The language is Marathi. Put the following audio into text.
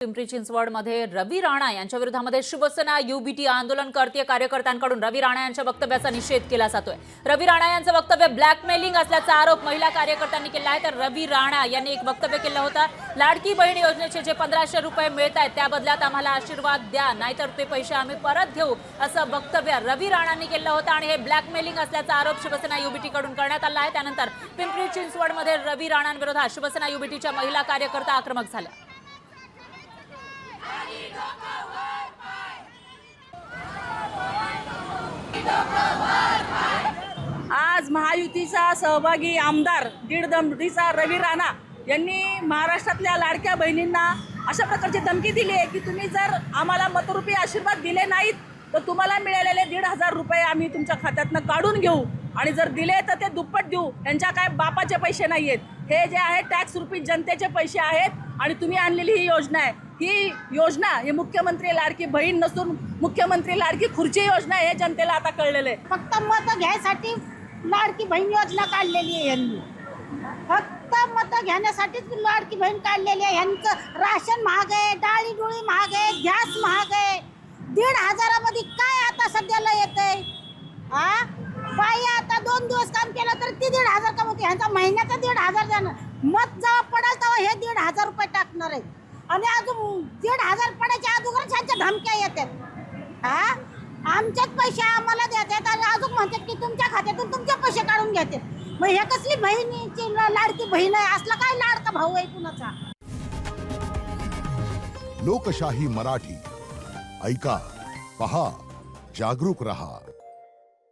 पिंपरी चिंचवडमध्ये रवी राणा यांच्या विरोधामध्ये शिवसेना युबीटी आंदोलन करते कार्यकर्त्यांकडून रवी राणा यांच्या वक्तव्याचा निषेध केला जातोय। रवी राणा यांचं वक्तव्य ब्लॅकमेलिंग असल्याचा आरोप महिला कार्यकर्त्यांनी केला आहे। तर रवी राणा यांनी एक वक्तव्य केलं होतं, लाडकी बहीण योजनेचे जे 1500 रुपये मिळत आहेत त्या बदल्यात आम्हाला आशीर्वाद द्या, नाहीतर ते पैसे आम्ही परत घेऊ, असं वक्तव्य रवी राणांनी केलं होतं आणि हे ब्लॅकमेलिंग असल्याचा आरोप शिवसेना युबीटी कडून करण्यात आला आहे। त्यानंतर पिंपरी चिंचवडमध्ये रवी राणांविरोधात शिवसेना युबीटीच्या महिला कार्यकर्ता आक्रमक झाल्या। आज महायुतीचा सहभागी आमदार दीड दमडीचा रवी राणा यांनी महाराष्ट्रातल्या लाडक्या बहिणींना अशा प्रकारची धमकी दिली आहे की तुम्ही जर आम्हाला मतरूपी आशीर्वाद दिले नाहीत तर तुम्हाला मिळालेले 1500 रुपये आम्ही तुमच्या खात्यातनं काढून घेऊ आणि जर दिले तर ते दुप्पट देऊ। त्यांच्या काय बापाचे पैसे नाही आहेत, हे जे आहे टॅक्स रूपी जनतेचे पैसे आहेत आणि तुम्ही आणलेली ही योजना आहे। ही योजना ही मुख्यमंत्री लाडकी बहीण नसून मुख्यमंत्री लाडकी खुर्ची योजना हे जनतेला आता कळलेलं आहे। फक्त मत घ्यायसाठी लाडकी बहीण योजना काढलेली आहे यांनी, फक्त मत घेण्यासाठीच लाडकी बहीण काढलेली आहे। यांचं राशन महाग आहे, डाळी डोळी महाग आहे, गॅस महाग आहे। 1500 मध्ये काय आता सध्याला येतंय? बाई आता 2 दिवस काम केलं तर ती 1500 कमवते, ह्यांचा महिन्याचा 1500 जाणार। मत जेव्हा पडाल तेव्हा हे 1500 रुपये टाकणार आहे आणि अजून 1500 पडायच्या अगोदरच ह्यांच्या धमक्या येतात। आमचेच पैसे आम्हाला देतात आणि अजून म्हणतात की तुमच्या खात्यातून तुमचे पैसे काढून घेतात। मग हे कसली बहिणीची लाडकी बहीण आहे? असला काय लाडका भाऊ आहे कुणाचा? लोकशाही मराठी ऐका, पहा, जागरूक रहा।